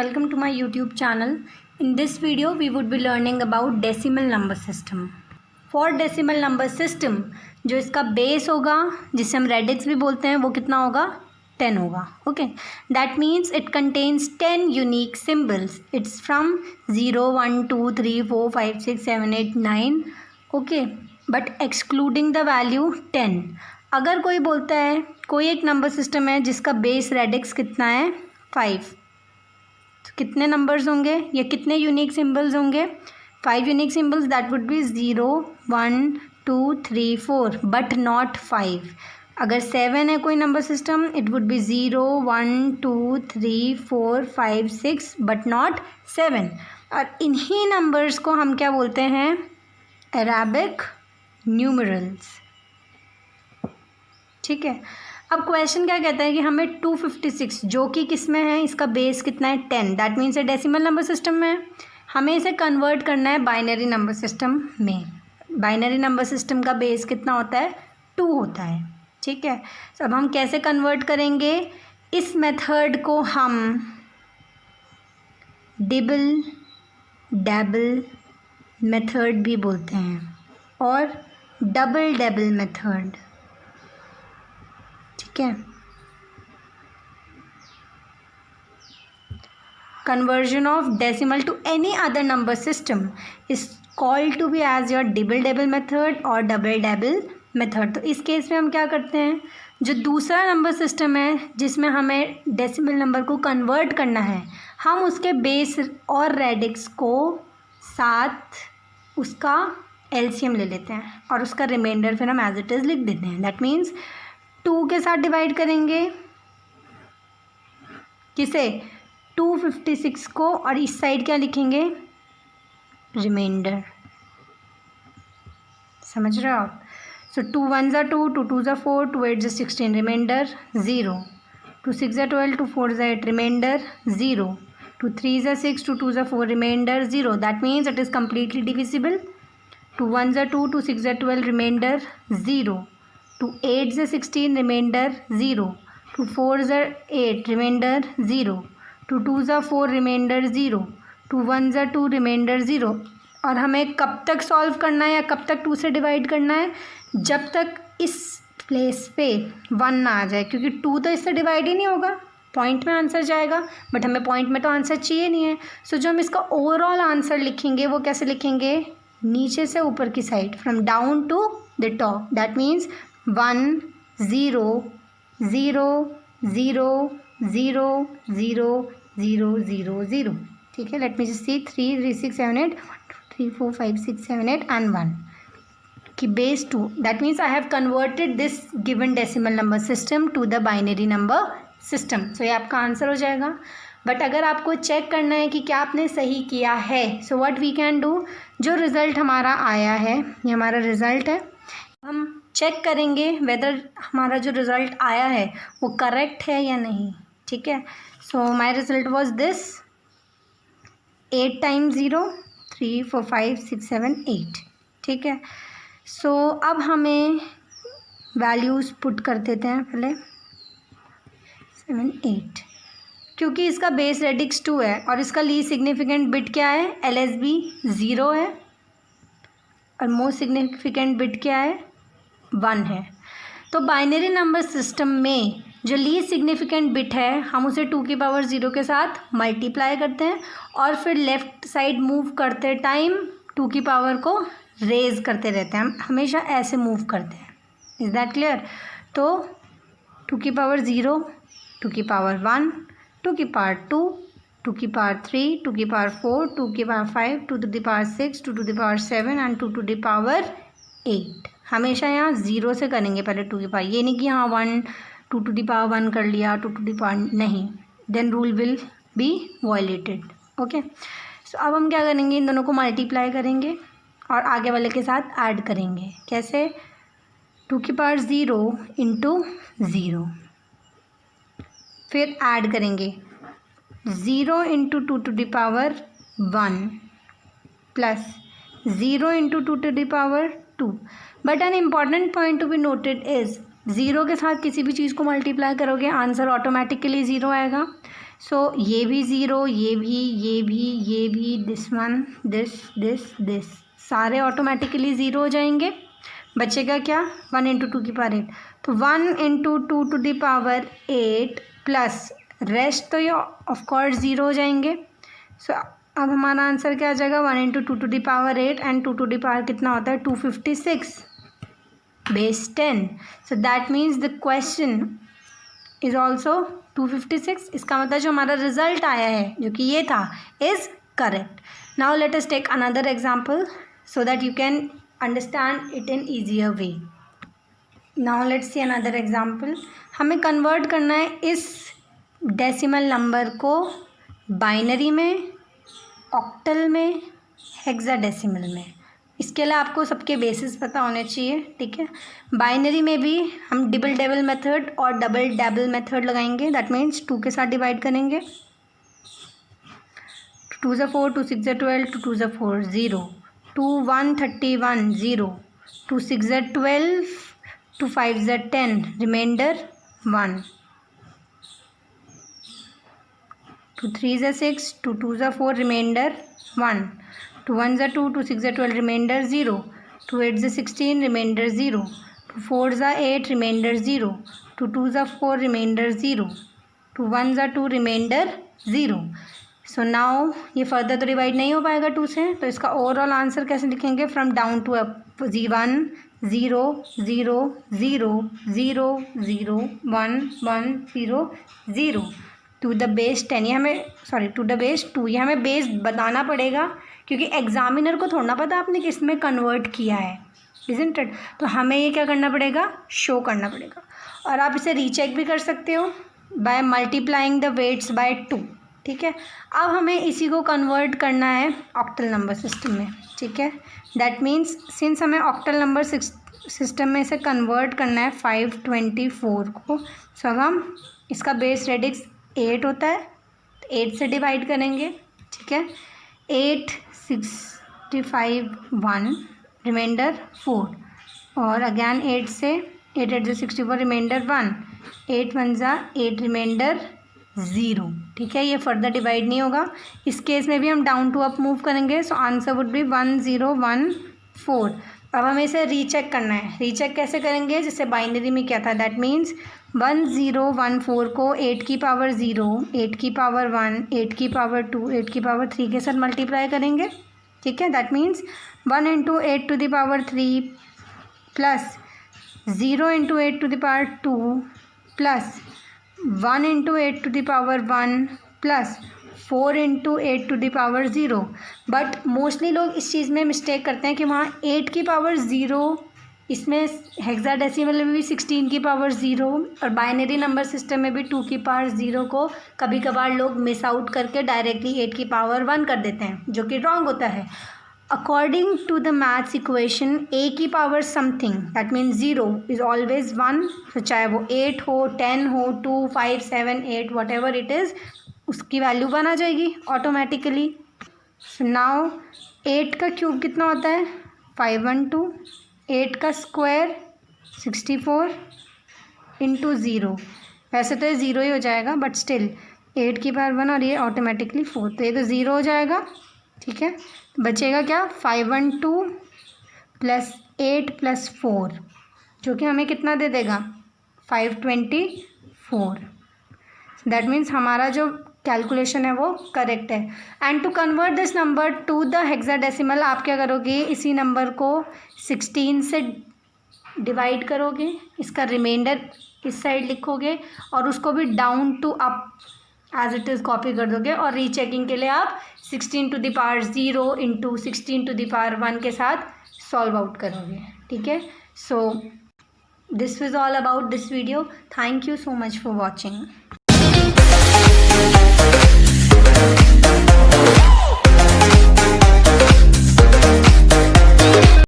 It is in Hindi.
welcome to my YouTube channel. In this video we would be learning about decimal number system. For decimal number system जो इसका बेस होगा जिसे हम रेडिक्स भी बोलते हैं वो कितना होगा 10 होगा. Okay, that means it contains 10 unique symbols. It's from 0 1 2 3 4 5 6 7 8 9. Okay, but excluding the value 10. अगर कोई बोलता है कोई एक नंबर सिस्टम है जिसका बेस रेडिक्स कितना है 5, तो कितने नंबर्स होंगे या कितने यूनिक सिंबल्स होंगे 5 unique symbols. That would be 0 1 2 3 4 but not 5. अगर 7 है कोई number system it would be 0 1 2 3 4 5 6 but not 7. और इन्हीं नंबर्स को हम क्या बोलते हैं अरेबिक न्यूमरल्स. ठीक है. अब क्वेश्चन क्या कहता है कि हमें 256 जो कि किस में है इसका बेस कितना है 10. दैट मीन्स है डेसिमल नंबर सिस्टम में. हमें इसे कन्वर्ट करना है बाइनरी नंबर सिस्टम में. बाइनरी नंबर सिस्टम का बेस कितना होता है 2 होता है. ठीक है. तो अब हम कैसे कन्वर्ट करेंगे. इस मेथड को हम डिबल डैबल मेथड भी बोलते हैं और डबल डैबल मेथड. ठीक है. Conversion of decimal to any other number system is called to be as your dibble dabble method और डबल डैबल मेथड. तो इस केस में हम क्या करते हैं जो दूसरा नंबर सिस्टम है जिसमें हमें डेसिमल नंबर को कन्वर्ट करना है हम उसके बेस और रेडिक्स को साथ उसका एलसीएम ले लेते हैं और उसका रिमाइंडर फिर हम एज इट इज़ लिख देते हैं. दैट मीन्स 2 के साथ डिवाइड करेंगे किसे 256 को और इस साइड क्या लिखेंगे रिमाइंडर. समझ रहे हो आप. So 2 1 2 2 2 4 2 8 16 remainder 0 2 6 12 2 4 8 remainder 0 2 3 6 2 2 4 remainder 0. That means it is completely divisible. 2 1 2 2 6 12 remainder 0 2 8 16 remainder 0 2 4 8 remainder 0 2 2 4 remainder 0 2 1 2 remainder 0. और हमें कब तक सॉल्व करना है या कब तक 2 से डिवाइड करना है जब तक इस प्लेस पे 1 ना आ जाए, क्योंकि 2 तो इससे डिवाइड ही नहीं होगा. पॉइंट में आंसर जाएगा बट हमें पॉइंट में तो आंसर चाहिए नहीं है. सो जो हम इसका ओवरऑल आंसर लिखेंगे वो कैसे लिखेंगे नीचे से ऊपर की side from down to the top. That means 1 0 0 0 0 0 0 0 0. ठीक है. Let me just see 3 3 6 7 8 1 2 3 4 5 6 7 8 and 1 की base 2. That means I have converted this given decimal number system to the binary number system. So ये आपका आंसर हो जाएगा. बट अगर आपको चेक करना है कि क्या आपने सही किया है so what we can do. जो रिज़ल्ट हमारा आया है ये हमारा रिज़ल्ट है. हम चेक करेंगे वेदर हमारा जो रिज़ल्ट आया है वो करेक्ट है या नहीं. ठीक है. So my result was this 8 times 0 3 4 5 6 7 8. ठीक है. सो अब हमें वैल्यूज़ पुट कर देते हैं पहले 7 8 क्योंकि इसका बेस रेडिक्स 2 है और इसका लीस्ट सिग्निफिकेंट बिट क्या है LSB 0 है और मोस्ट सिग्निफिकेंट बिट क्या है 1 है. तो बाइनरी नंबर सिस्टम में जो लीस्ट सिग्निफिकेंट बिट है हम उसे 2 की पावर 0 के साथ मल्टीप्लाई करते हैं और फिर लेफ़्ट साइड मूव करते टाइम 2 की पावर को रेज करते रहते हैं. हम हमेशा ऐसे मूव करते हैं. Is that clear. तो 2 की पावर 0 2 की पावर 1 2 की पावर 2 2 की पावर 3 2 की पावर 4 2 की power 5 2 to the power 6 2 to the power 7 and 2 to the power 8. हमेशा यहाँ 0 से करेंगे पहले 2 की पावर. ये नहीं कि हाँ 1 2 टू द पावर 1 कर लिया 2 टू द पावर नहीं. Then rule will be violated. Okay. So अब हम क्या करेंगे इन दोनों को मल्टीप्लाई करेंगे और आगे वाले के साथ ऐड करेंगे. कैसे 2 की पावर 0 इंटू 0 फिर ऐड करेंगे 0 into 2 to the power 1 plus 0 into 2 to the power 2. But an important point to be noted is 0 के साथ किसी भी चीज़ को मल्टीप्लाई करोगे आंसर ऑटोमेटिकली 0 आएगा. सो ये भी ज़ीरो, ये भी, दिस वन, दिस सारे ऑटोमेटिकली ज़ीरो हो जाएंगे। बचेगा क्या? 1 इंटू 2 की पावर 8, तो 1 into 2 to the power 8 plus rest तो ये ऑफकोर्स ज़ीरो हो जाएंगे। सो अब हमारा आंसर क्या आ जाएगा? 1 into 2 to the power 8 and 2 to the power कितना होता है? 256 base 10। So that means the question is also 256। इसका मतलब जो हमारा रिजल्ट आया है जो कि ये था is correct. Now let us take another example so that you can understand it in easier way. Now let's see another example. हमें कन्वर्ट करना है इस डेसिमल नंबर को बाइनरी में, ऑक्टल में, हेक्साडेसिमल में। इसके लिए आपको सबके बेसिस पता होने चाहिए, ठीक है। बाइनरी में भी हम डबल डेबल मेथड और डबल डैबल मेथड लगाएंगे। दैट मीन्स 2 के साथ डिवाइड करेंगे। 2 ज़ा 4, 2 6 ज़ा 12, 2 2 ज़ा 4 0, 2 1 31 0, 2 6 ज़ा 12, 2 5 ज़ा 10, रिमाइंडर 1, 2 3 ज़ा 6, 2 2 ज़ा 4, रिमाइंडर 1, 2 1 ज़ा 2, 2 6 ज़ा 12, रिमाइंडर 0, 2 8 ज़ा 16, रिमाइंडर 0, 2 4 ज़ा 8, रिमाइंडर 0, 2 2 ज़ा 4, रिमाइंडर 0, 2 1 ज़ा 2, रिमाइंडर 0। सो नाउ ये फर्दर तो डिवाइड नहीं हो पाएगा 2 से, तो इसका ओवरऑल आंसर कैसे लिखेंगे? From down to up, 1 0 0 0 0 0 1 1 0 0 to the base 10। ये हमें टू द बेस 2, ये हमें बेस बताना पड़ेगा क्योंकि एग्जामिनर को थोड़ा ना पता आपने किस में कन्वर्ट किया है, इज़न्ट इट? तो हमें ये क्या करना पड़ेगा? शो करना पड़ेगा। और आप इसे रीचेक भी कर सकते हो by multiplying the weights by 2, ठीक है। अब हमें इसी को कन्वर्ट करना है ऑक्टल नंबर सिस्टम में, ठीक है। दैट मीन्स सिंस हमें ऑक्टल नंबर सिस्टम में इसे कन्वर्ट करना है 524 को, सो हम इसका बेस रेडिक्स 8 होता है, 8 से डिवाइड करेंगे, ठीक है। 8 65 1, रिमाइंडर 4, और अगैन 8 से 8 8 64, रिमाइंडर 1, 8 1 ज़ा 8, रिमाइंडर 0, ठीक है। ये फर्दर डिवाइड नहीं होगा। इस केस में भी हम डाउन टू अप मूव करेंगे, सो आंसर वुड बी 1014। अब हमें इसे रीचेक करना है। रीचेक कैसे करेंगे? जैसे बाइनरी में क्या था, दैट मीन्स 1014 को 8 की पावर 0, 8 की पावर 1, 8 की पावर 2, 8 की पावर 3 के साथ मल्टीप्लाई करेंगे, ठीक है। That means 1 into 8 to the power 3 plus 0 into 8 to the power 2 plus 1 into 8 to the power 1 plus 4 into 8 to the power 0। But mostly लोग इस चीज़ में मिस्टेक करते हैं कि वहाँ 8 की पावर 0, इसमें हेक्साडेसिमल में भी 16 की पावर 0 और बाइनरी नंबर सिस्टम में भी 2 की पावर 0 को कभी कभार लोग मिस आउट करके डायरेक्टली 8 की पावर 1 कर देते हैं, जो कि रॉन्ग होता है। According to the maths equation a की power something, that means 0 is always 1, तो चाहे वो 8 हो, 10 हो, 2 5 7 8 वट एवर इट इज़, उसकी वैल्यू 1 आ जाएगी ऑटोमेटिकली। सो नाउ 8 का क्यूब कितना होता है? 512, 8 का स्क्वायर 64 इंटू 0। वैसे तो ये 0 ही हो जाएगा, बट स्टिल 8 की पावर 1 और ये ऑटोमेटिकली 4, तो ये तो 0 हो जाएगा, ठीक है। बचेगा क्या? 512 प्लस 8 प्लस 4, जो कि हमें कितना दे देगा? 524। दैट मीन्स हमारा जो कैलकुलेशन है वो करेक्ट है। And to convert this number to the hexadecimal, आप क्या करोगे? इसी नंबर को 16 से डिवाइड करोगे, इसका रिमाइंडर इस साइड लिखोगे और उसको भी down to up as it is copy कर दोगे, और रीचेकिंग के लिए आप 16 to the power 0 into 16 to the power 1 के साथ सॉल्व आउट करोगे, ठीक है। So this was all about this video. Thank you so much for watching.